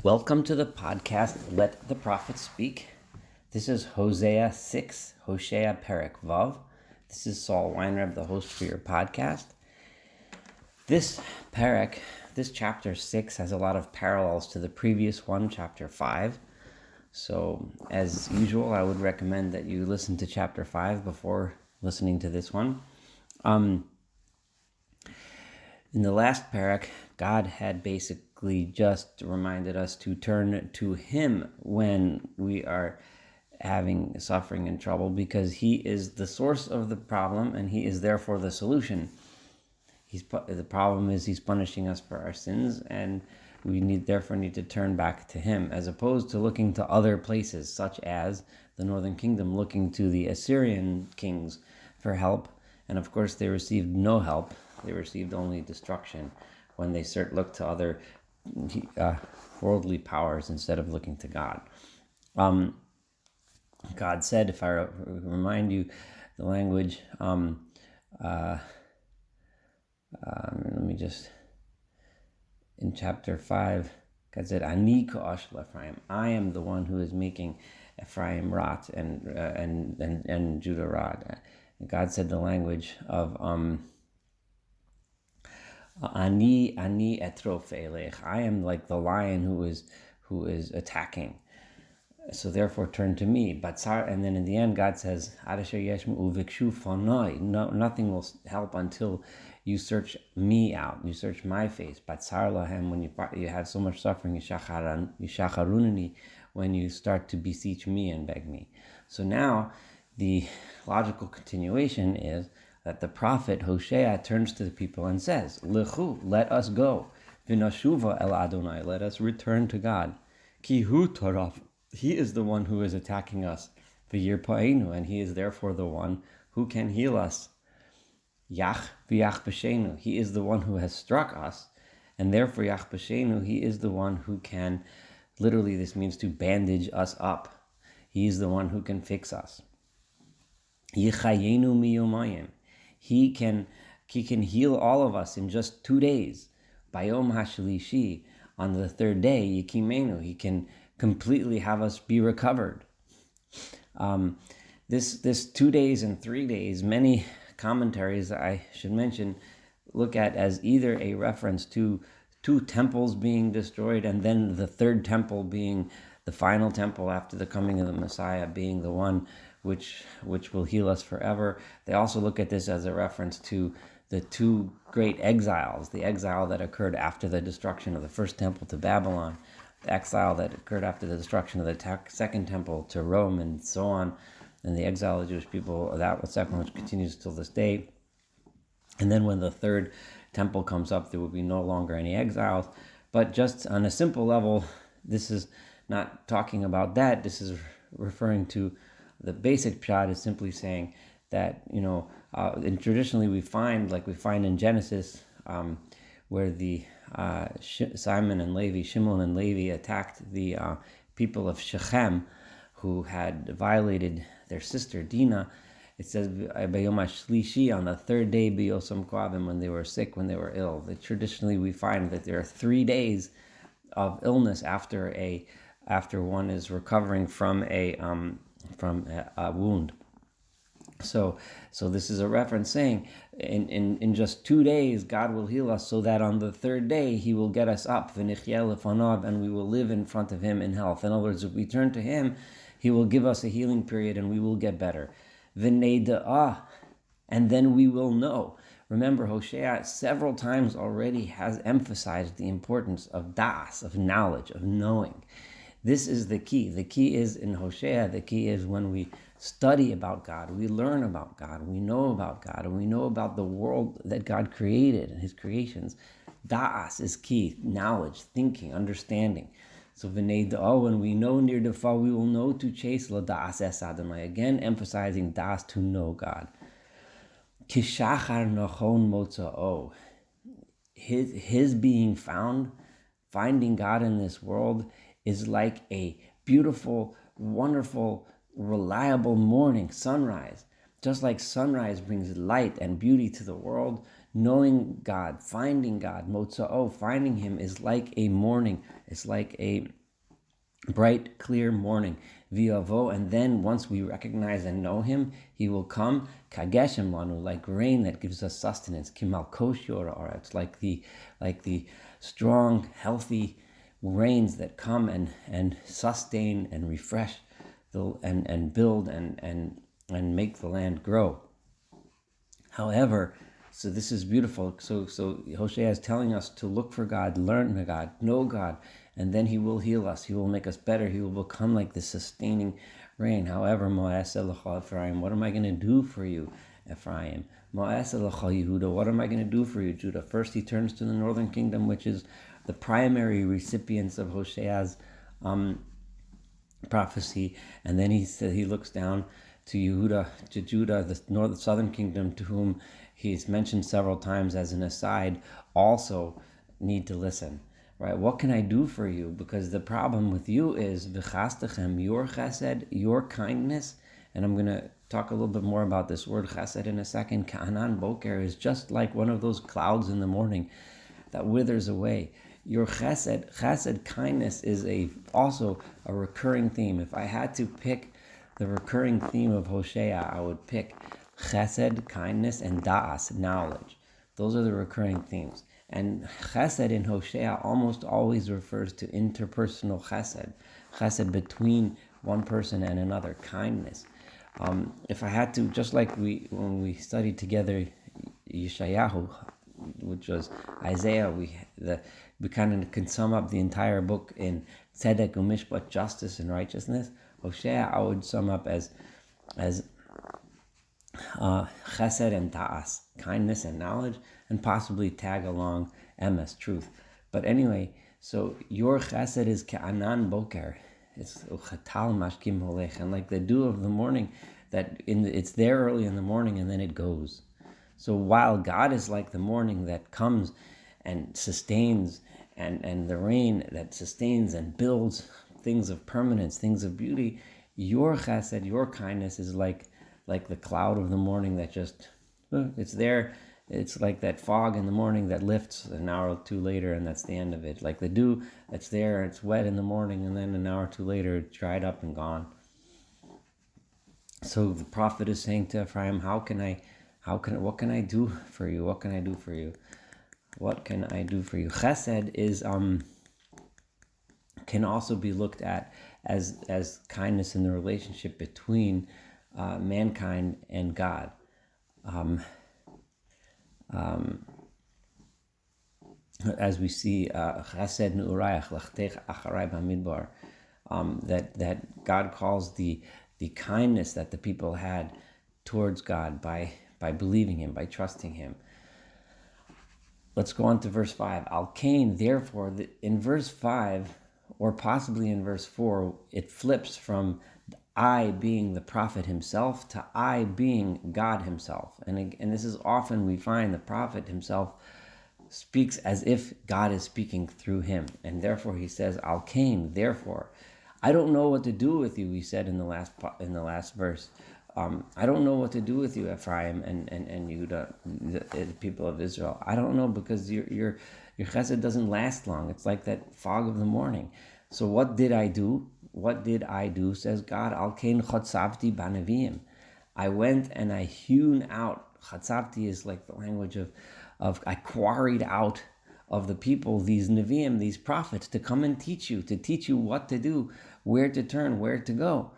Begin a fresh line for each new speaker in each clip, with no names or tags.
Welcome to the podcast, Let the Prophet Speak. This is Hosea 6, Hosea Perek Vav. This is Saul Weinreb, the host for your podcast. This Perek, this chapter 6, has a lot of parallels to the previous one, chapter 5. So, as usual, I would recommend that you listen to chapter 5 before listening to this one. In the last parak, God had basically just reminded us to turn to Him when we are having suffering and trouble, because He is the source of the problem and He is therefore the solution. The problem is He's punishing us for our sins, and we therefore need to turn back to Him, as opposed to looking to other places, such as the northern kingdom looking to the Assyrian kings for help. And of course they received no help. They received only destruction when they looked to other worldly powers instead of looking to God. God said, if I remind you the language, let me just, in chapter 5, God said, Ani ka'ashel Ephraim, I am the one who is making Ephraim rot and Judah rot. And God said the language of Ani etrof elech. I am like the lion who is attacking. So therefore, turn to me. And then in the end, God says, no, nothing will help until you search me out. You search my face. Batsar lahem, when you have so much suffering, yishacharunani, when you start to beseech me and beg me. So now, the logical continuation is that the prophet Hosea turns to the people and says, Lechu, let us go. V'nashuva el Adonai, let us return to God. Ki hu taraf, He is the one who is attacking us. V'yirpa'enu, and He is therefore the one who can heal us. Yach v'yach b'shenu, He is the one who has struck us, and therefore yach b'shenu, He is the one who can, literally this means to bandage us up. He is the one who can fix us. Yichayenu miyomayim, He can heal all of us in just 2 days. Bayom hashlishi, on the third day, yikimenu, He can completely have us be recovered. This 2 days and 3 days, many commentaries I should mention look at as either a reference to 2 temples being destroyed, and then the third temple being the final temple after the coming of the Messiah, being the one which will heal us forever. They also look at this as a reference to the 2 great exiles, the exile that occurred after the destruction of the first temple to Babylon, the exile that occurred after the destruction of the second temple to Rome, and so on, and the exile of the Jewish people, that was second, which continues till this day. And then when the third temple comes up, there will be no longer any exiles. But just on a simple level, this is not talking about that. This is referring to the basic pshat, is simply saying that, and traditionally we find in Genesis, where the Shimon and Levi attacked the people of Shechem, who had violated their sister Dinah. It says, Bayom HaShlishi, on the third day, B'yosam Koavim, when they were sick, when they were ill. Traditionally, we find that there are 3 days of illness after one is recovering from a wound. So this is a reference saying, in just 2 days, God will heal us, so that on the third day, He will get us up, and we will live in front of Him in health. In other words, if we turn to Him, He will give us a healing period, and we will get better. And then we will know. Remember, Hosea several times already has emphasized the importance of das, of knowledge, of knowing. This is the key. The key is in Hosea, the key is when we study about God, we learn about God, we know about God, and we know about the world that God created and His creations. Das is key, knowledge, thinking, understanding. So when we know near defa, we will know to chase la das es Adonai. Again, emphasizing das, to know God. Kishachar nachon motza'o. His being found, finding God in this world, is like a beautiful, wonderful, reliable morning, sunrise. Just like sunrise brings light and beauty to the world, knowing God, finding God, motza'o, finding Him, is like a morning, It's like a bright, clear morning. V'yavo, and then once we recognize and know him, he will come kageshem lanu, like rain that gives us sustenance. Kimal koshior, it's like the strong, healthy rains that come and sustain and refresh and build and make the land grow. However, so this is beautiful. So Hosea is telling us to look for God, learn God, know God, and then he will heal us. He will make us better. He will become like this sustaining rain. However, Mo'as Elecha Ephraim, what am I going to do for you, Ephraim? Mo'as Elecha Yehuda, what am I going to do for you, Judah? First he turns to the northern kingdom, which is the primary recipients of Hosea's prophecy, and then he looks down to Yehuda, to Judah, the southern kingdom, to whom he's mentioned several times as an aside, also need to listen. Right? What can I do for you? Because the problem with you is v'chastechem, your chesed, your kindness, and I'm going to talk a little bit more about this word chesed in a second. Ka'anan boker is just like one of those clouds in the morning that withers away. Your chesed kindness is also a recurring theme. If I had to pick the recurring theme of Hosea, I would pick chesed, kindness, and da'as, knowledge. Those are the recurring themes. And chesed in Hosea almost always refers to interpersonal chesed between one person and another, kindness. If I had to, just like when we studied together Yeshayahu, which was Isaiah, we kind of can sum up the entire book in tzedek umishpat, justice and righteousness. Hosea I would sum up as chesed and ta'as, kindness and knowledge, and possibly tag along emes, truth. But anyway, so your chesed is ke'anan boker. It's uchatal mashkim holech, and like the dew of the morning, it's there early in the morning and then it goes. So while God is like the morning that comes and sustains, and the rain that sustains and builds things of permanence, things of beauty, your chesed, your kindness is like the cloud of the morning that just, it's there. It's like that fog in the morning that lifts an hour or two later, and that's the end of it. Like the dew that's there, it's wet in the morning, and then an hour or two later, it's dried up and gone. So the prophet is saying to Ephraim, what can I do for you? What can I do for you? What can I do for you? Chesed is can also be looked at as kindness in the relationship between mankind and God. As we see, Chesed nu'urayach lachtech acharai b'midbar, that God calls the kindness that the people had towards God by believing Him, by trusting Him. Let's go on to verse 5. Al-Kain, therefore, in verse 5, or possibly in verse 4, it flips from I being the prophet himself to I being God himself. And this is often we find the prophet himself speaks as if God is speaking through him. And therefore he says, Al-Kain, therefore, I don't know what to do with you, he said in the last verse. I don't know what to do with you, Ephraim and Yehuda, the people of Israel. I don't know, because your chesed doesn't last long. It's like that fog of the morning. So what did I do? What did I do, says God? Al-Kain chatzavti banavim. I went and I hewn out. Chatzavti is like the language of I quarried out of the people these neviim, these prophets, to come and teach you what to do, where to turn, where to go.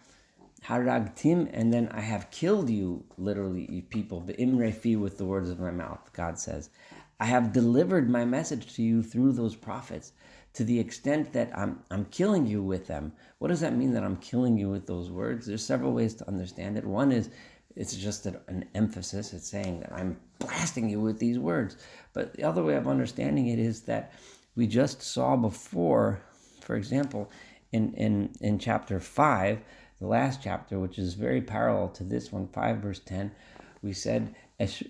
Haragtim, and then I have killed you, literally, you people, be'imrefi, with the words of my mouth, God says. I have delivered my message to you through those prophets, to the extent that I'm killing you with them. What does that mean, that I'm killing you with those words? There's several ways to understand it. One is, it's just an emphasis. It's saying that I'm blasting you with these words. But the other way of understanding it is that we just saw before, for example, in chapter 5, the last chapter, which is very parallel to this one, 5 verse 10, we said that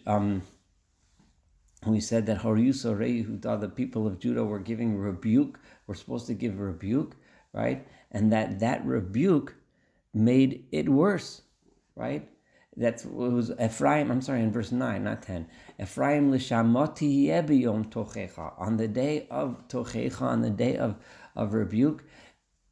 the people of Judah were giving rebuke. We're supposed to give rebuke, right? And that rebuke made it worse, right? That's what was Ephraim. I'm sorry, in verse 9, not 10. Ephraim l'shamoti yebiyom tochecha. On the day of tochecha, on the day of rebuke,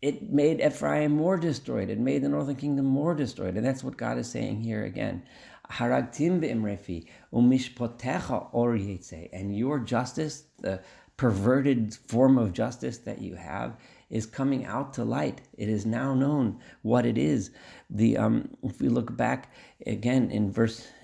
it made Ephraim more destroyed. It made the northern kingdom more destroyed. And that's what God is saying here again. Haragtim be'imrefi umishpotecha or yetze. And your justice, the perverted form of justice that you have, is coming out to light. It is now known what it is. If we look back again in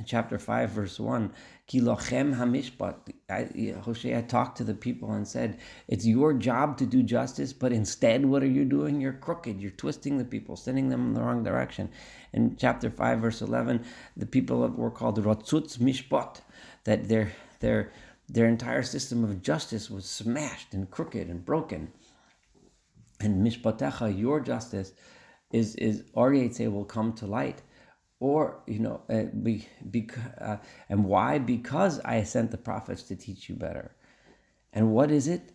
chapter 5, verse 1, Ki lochem hamishpat. Hosea talked to the people and said, it's your job to do justice, but instead, what are you doing? You're crooked. You're twisting the people, sending them in the wrong direction. In chapter 5, verse 11, the people were called rotzutz mishpat, that their entire system of justice was smashed and crooked and broken. And mishpatecha, your justice, is Orietze will come to light. Or, and why? Because I sent the prophets to teach you better. And what is it?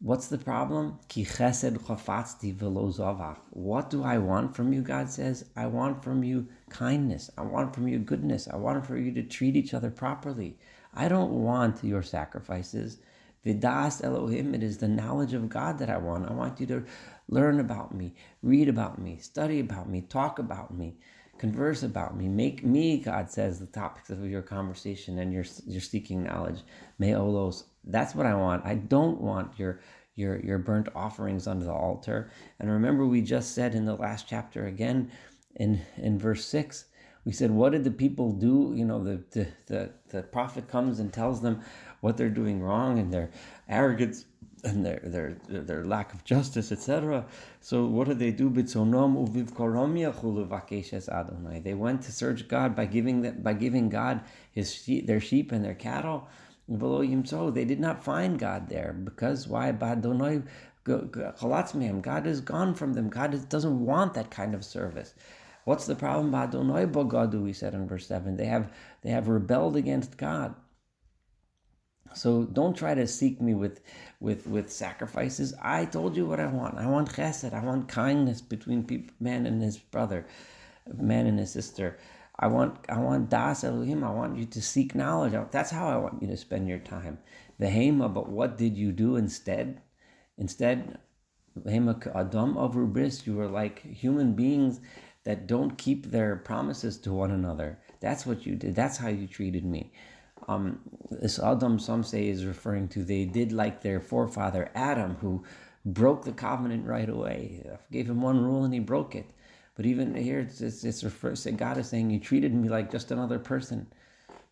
What's the problem? Ki chesed chafatzti v'lo zavach. What do I want from you, God says? I want from you kindness. I want from you goodness. I want for you to treat each other properly. I don't want your sacrifices. Vidas Elohim, it is the knowledge of God that I want. I want you to learn about me, read about me, study about me, talk about me, converse about me. Make me, God says, the topics of your conversation and your seeking knowledge. Me'olos. That's what I want. I don't want your burnt offerings under the altar. And remember, we just said in the last chapter again, in verse 6, we said, what did the people do? The prophet comes and tells them what they're doing wrong and their arrogance and their lack of justice, etc. So what did they do? They went to search God by giving God their sheep and their cattle. They did not find God there because why? God is gone from them. God doesn't want that kind of service. What's the problem? We said in verse 7. They have rebelled against God. So don't try to seek me with sacrifices. I told you what I want. I want chesed. I want kindness between man and his brother, man and his sister. I want das Elohim. I want you to seek knowledge. That's how I want you to spend your time. Vehema, but what did you do instead? Instead, vehema adam of rubris. You were like human beings that don't keep their promises to one another. That's what you did. That's how you treated me. This Adam, some say, is referring to they did like their forefather Adam, who broke the covenant right away. Gave him one rule and he broke it. But even here, God is saying, you treated me like just another person.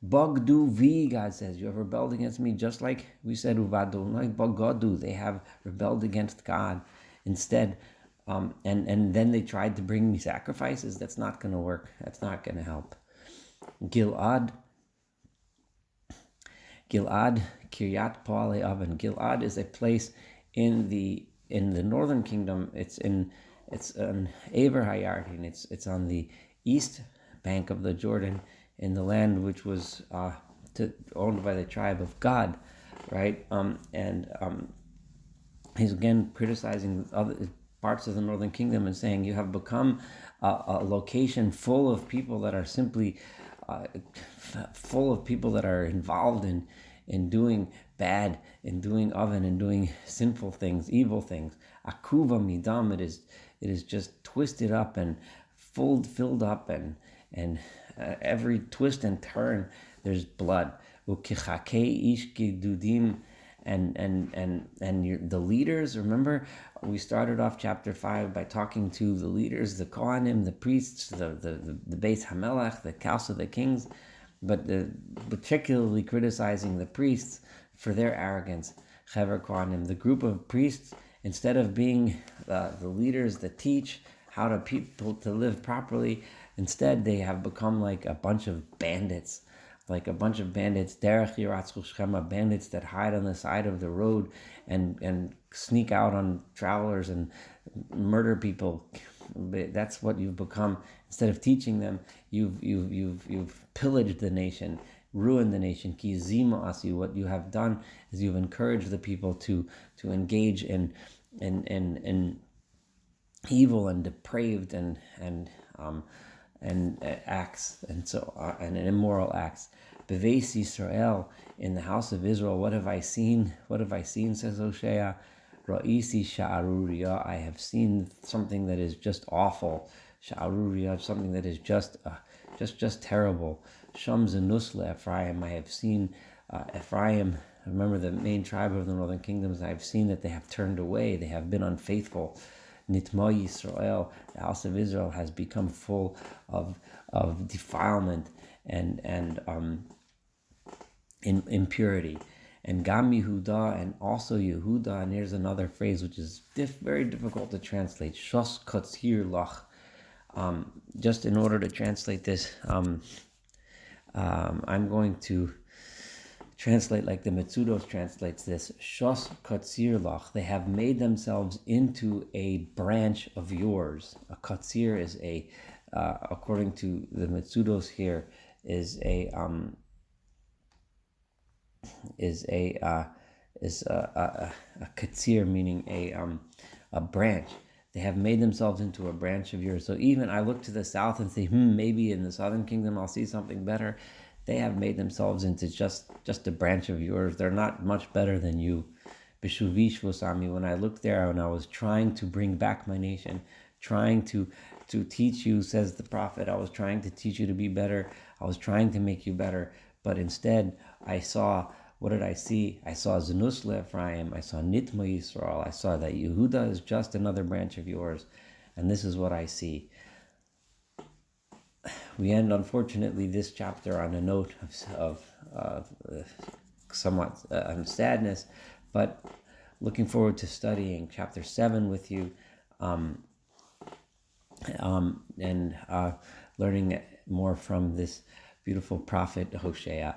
Bogdu vi, God says, you have rebelled against me, just like we said, uvadu, like bogodu, they have rebelled against God instead. And then they tried to bring me sacrifices. That's not going to work. That's not going to help. Gilad, Kiryat Poale Oven. Gilad is a place in the northern kingdom. It's an Aver Hayartin. It's on the east bank of the Jordan, in the land which was owned by the tribe of Gad, right? He's again criticizing other parts of the northern kingdom and saying you have become a location full of people that are simply full of people that are involved in doing bad, in doing oven, in doing sinful things, evil things. Akuva midam, it is just twisted up and filled up, and every twist and turn there's blood. Ukichake ish kidudim, and the leaders. Remember, we started off chapter 5 by talking to the leaders, the Kohanim, the priests, the Beis Hamelech, the house of the kings, but particularly criticizing the priests for their arrogance. Chever Kohanim, the group of priests, instead of being the leaders that teach how to people to live properly, instead they have become like a bunch of bandits. Derech Yiratzchu Shchema, bandits that hide on the side of the road and sneak out on travelers and murder people. That's what you've become. Instead of teaching them, you've pillaged the nation, ruined the nation. Ki zima asi, what you have done is you've encouraged the people to engage in evil and depraved and and acts, and immoral acts. Beves Israel, in the house of Israel, what have I seen? What have I seen? Says Hosea. Ra'isi sha'aruriya, I have seen something that is just awful. Sha'aruriya, something that is just terrible. Sham zenusla Ephraim, I have seen Ephraim. Remember the main tribe of the northern kingdoms. I have seen that they have turned away. They have been unfaithful. Nitma Yisrael, the house of Israel, has become full of defilement and in impurity. And Gam Yehuda, and also Yehuda, and here's another phrase which is very difficult to translate. Shos katzir lach. Just in order to translate this, I'm going to translate like the Metzudos translates this. Shos katzir lach. They have made themselves into a branch of yours. A katzir is according to the Metzudos here, is a katzir, meaning a branch. They have made themselves into a branch of yours. So even I look to the south and say, maybe in the southern kingdom I'll see something better. They have made themselves into just a branch of yours. They're not much better than you. Bishuvish Vosami, when I looked there and I was trying to bring back my nation, trying to teach you, says the prophet, I was trying to teach you to be better. I was trying to make you better. But instead, I saw, what did I see? I saw Zenusla Ephraim. I saw Nitma Yisrael. I saw that Yehuda is just another branch of yours. And this is what I see. We end, unfortunately, this chapter on a note of somewhat sadness, but looking forward to studying chapter 7 with you, and learning more from this beautiful prophet Hosea.